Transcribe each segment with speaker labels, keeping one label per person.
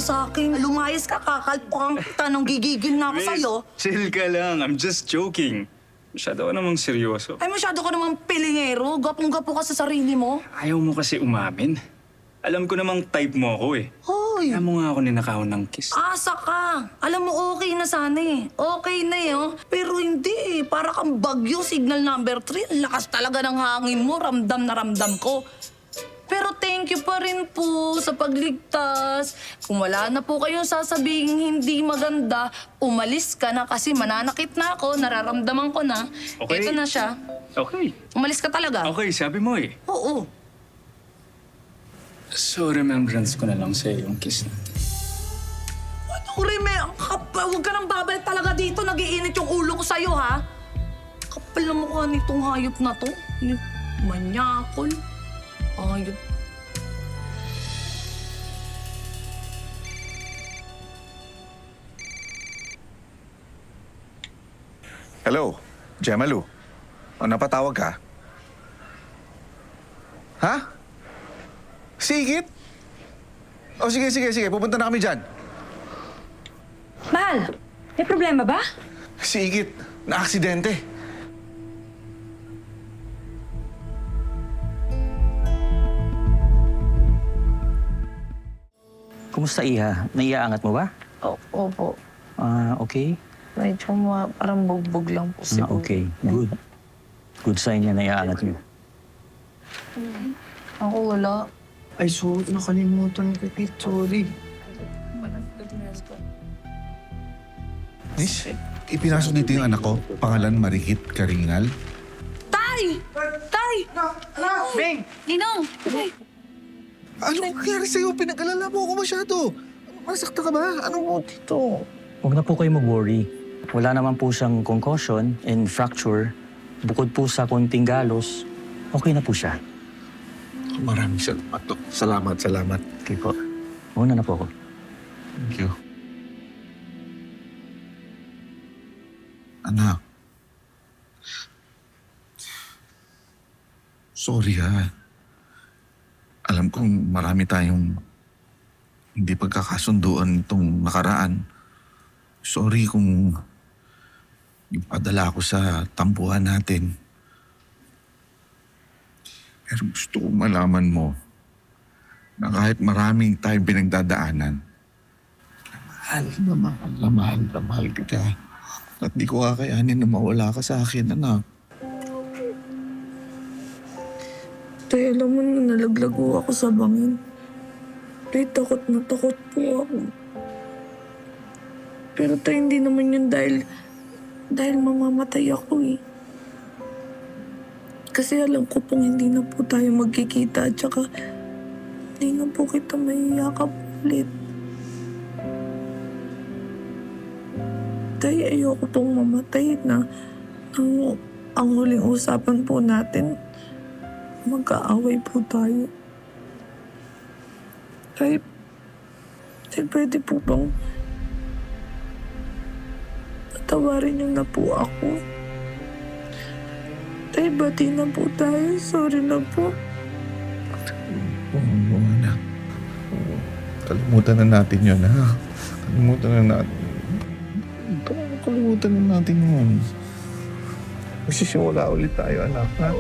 Speaker 1: ka sa akin. Lumayas ka, kakalpukan kita nang gigigil na ako sa'yo.
Speaker 2: Chill ka lang. I'm just joking. Masyado ka namang seryoso.
Speaker 1: Ay, masyado ka namang pilingero. Gapong-gapo ka sa sarili mo.
Speaker 2: Ayaw mo kasi umamin. Alam ko namang type mo ako eh.
Speaker 1: Hoy!
Speaker 2: Kaya mo nga ako ninakaw ng kiss.
Speaker 1: Asa ka. Alam mo, okay na sana eh. Okay na eh, oh. Pero hindi eh. Para kang bagyo, signal number 3. Ang lakas talaga ng hangin mo. Ramdam na ramdam ko. Pero thank you pa rin po sa pagligtas. Kung wala na po kayong sasabihin hindi maganda, umalis ka na kasi mananakit na ako, nararamdaman ko na.
Speaker 2: Okay.
Speaker 1: Ito na siya.
Speaker 2: Okay.
Speaker 1: Umalis ka talaga?
Speaker 2: Okay, sabi mo eh.
Speaker 1: Oo.
Speaker 2: So, remembrance ko na lang sa'yo yung kiss na.
Speaker 1: Ano, Reme? Huwag ka nang babalik talaga dito. Nag-iinit yung ulo ko sa'yo, ha? Kapal na mukha nitong hayop na to. Manyakol. Hayop.
Speaker 3: Hello, Jemalu. O, napatawag ka? Ha? Sigit? O, sige. Pupunta na kami dyan.
Speaker 4: Mahal, may problema ba?
Speaker 3: Sigit, na-aksidente.
Speaker 5: Kumusta, Iha? Naiaangat mo ba?
Speaker 6: Opo.
Speaker 5: Okay.
Speaker 6: Medyo parang bugbog lang po siguro.
Speaker 5: Okay, good. Good sign yan, naiaangat mo.
Speaker 6: Ako wala. Ay, sorry. Nakalimutan ko, Pete. Sorry.
Speaker 3: Miss, ipinasok dito yung anak ko. Pangalan Marikit Karingal.
Speaker 1: Tay! Tay!
Speaker 6: Bing!
Speaker 1: Ninong!
Speaker 3: Ano nangyari sa'yo? Pinag-alala mo ako masyado. Masakta ka ba? Ano mo dito?
Speaker 5: Huwag na po kayo mag-worry. Wala naman po siyang concussion and fracture. Bukod po sa konting galos, okay na po siya.
Speaker 3: Maraming salamat, Dok. Salamat.
Speaker 5: Okay po. Una na po ako.
Speaker 3: Thank you. Anak. Sorry ha. Alam kong marami tayong hindi pagkakasunduan itong nakaraan. Sorry kung ipadala ako sa tampuhan natin. Pero gusto kong malaman mo na kahit maraming tayong pinagdadaanan, mahal na mahal kita. At di ko kakayanin na mawala ka sa akin, anak.
Speaker 6: Tay, alam mo na nalaglago ako sa bangin. Tay, takot na takot po ako. Pero tay, hindi naman yun dahil mamamatay ako eh. Kasi alam ko pong hindi na po tayo magkikita at saka hindi na po kita maiyakap ulit. Tay, ayoko pong mamatay na ang huling usapan po natin, magkaaway po tayo. Tay, pwede po bang patawarin niyo na po ako? Tay, bati na po tayo. Sorry na po.
Speaker 3: Oo, anak. Kalimutan na natin yun, ha? Kalimutan na natin yun. Magsisimula ulit tayo, anak, ha?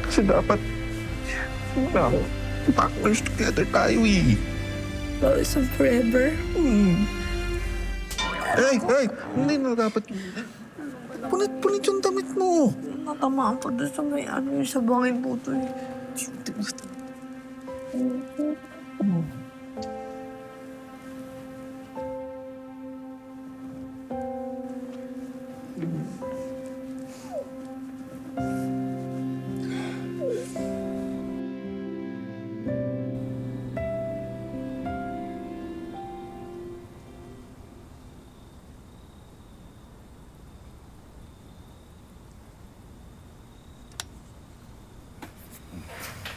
Speaker 3: Kasi dapat, partners together tayo, eh.
Speaker 6: Always and forever.
Speaker 3: Hey! Hindi na dapat. Punit yung damit mo.
Speaker 6: Natamaan po doon sa may sa bangin po to eh.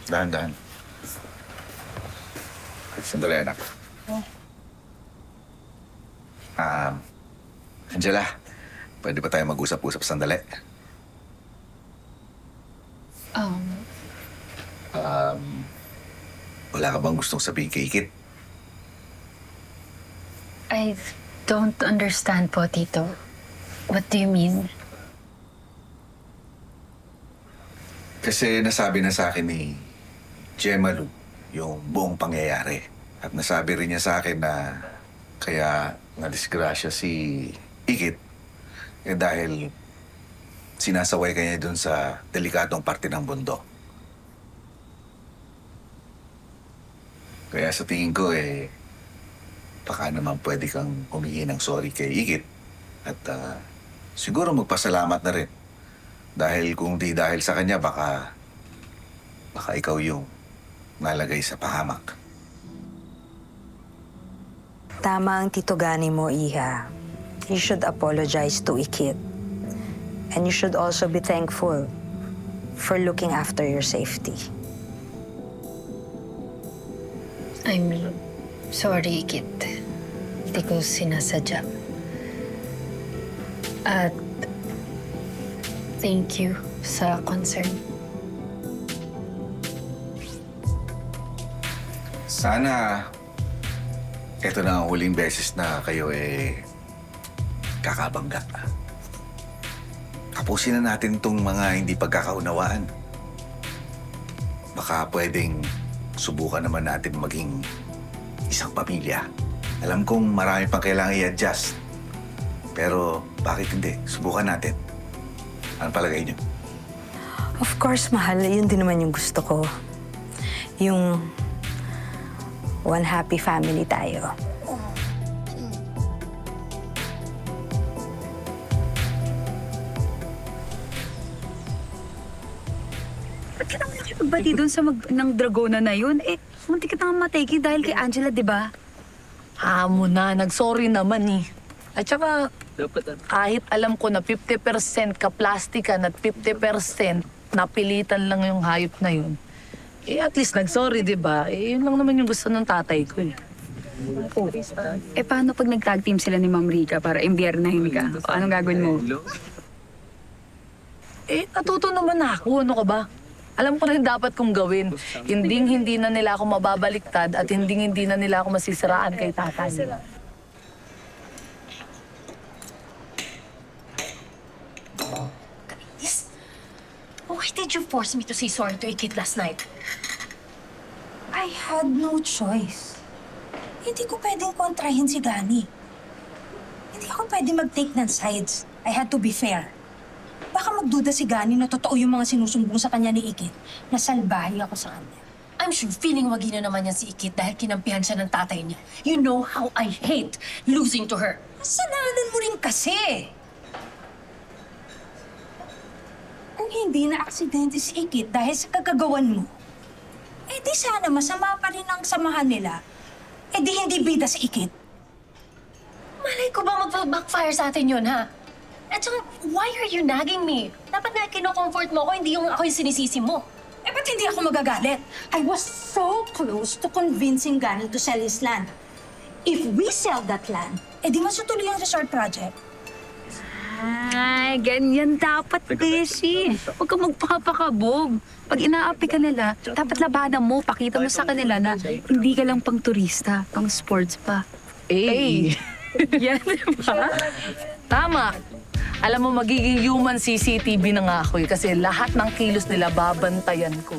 Speaker 3: Dahan-dahan. Sandali, anak. Angela, pwede ba tayo mag-usap-usap sandali? Wala ka bang gustong sabihin kay Kit?
Speaker 4: I don't understand po, Tito. What do you mean?
Speaker 3: Kasi nasabi na sa akin ni Gemma Lu yung buong pangyayari. At nasabi rin niya sa akin na kaya nadisgrasya si Ikit dahil sinasaway kanya dun sa delikatong parte ng bundok. Kaya sa tingin ko baka naman pwede kang humingi ng sorry kay Ikit. At siguro magpasalamat na rin. Dahil kung di dahil sa kanya, baka ikaw yung nalagay sa pahamak.
Speaker 7: Tama ang titugani mo, Iha. You should apologize to Ikit. And you should also be thankful for looking after your safety.
Speaker 4: I'm sorry, Ikit. Hindi ko sinasadya. At thank you sa concern.
Speaker 3: Sana ito na ang huling beses na kayo kakabangga. Tapusin na natin itong mga hindi pagkakaunawaan. Baka pwedeng subukan naman natin maging isang pamilya. Alam kong marami pang kailangan i-adjust. Pero bakit hindi? Subukan natin. Ano palagay niyo?
Speaker 7: Of course, mahal. Yun din naman yung gusto ko. Yung one happy family tayo.
Speaker 8: Ba't ka naman nakipagbati doon sa ng dragona na yun? Munti ka nang matay dahil kay Angela, di ba?
Speaker 1: Amo na, nag-sorry naman eh. At saka, kahit alam ko na 50% ka-plastikan at 50% napilitan lang yung hayop na yun, at least nag-sorry, di ba? Yun lang naman yung gusto ng tatay ko eh.
Speaker 8: Paano pag nag-tag team sila ni Ma'am Rica para imbiernahin ka? O anong gagawin mo?
Speaker 1: Natuto naman ako. Ano ka ba? Alam ko na yung dapat kong gawin. Hindi na nila ako mababaliktad at hindi na nila ako masisiraan kay tatay.
Speaker 9: Why did you force me to say sorry to Ikit last night?
Speaker 10: I had no choice. Hindi ko pwedeng kontrahin si Gani. Hindi ako pwedeng mag-take ng sides. I had to be fair. Baka magduda si Gani na totoo yung mga sinusumbong sa kanya ni Ikit. Nasalbahi ako sa kanya.
Speaker 9: I'm sure feeling wagi na naman yan si Ikit dahil kinampihan siya ng tatay niya. You know how I hate losing to her.
Speaker 10: Kasalanan mo rin kasi. Kung hindi na aksidente si Ikit dahil sa kagagawan mo, di sana masama pa rin ang samahan nila. Di hindi bida si Ikit.
Speaker 9: Malay ko ba mag-backfire sa atin yun, ha? At saka, why are you nagging me? Dapat nga kino-comfort mo ako, hindi yung ako yung sinisisi mo.
Speaker 10: Ba't hindi ako magagalit? I was so close to convincing Gani to sell his land. If we sell that land, di masutuloy ang resort project.
Speaker 8: Ay, ganyan dapat, Beshi. Huwag kang magpapakabog. Pag inaapi ka nila, dapat labanan mo. Pakita mo sa kanila na hindi ka lang pang turista, pang sports pa.
Speaker 1: Yan, diba? Tama. Alam mo, magiging human CCTV na nga ako eh, kasi lahat ng kilos nila babantayan ko.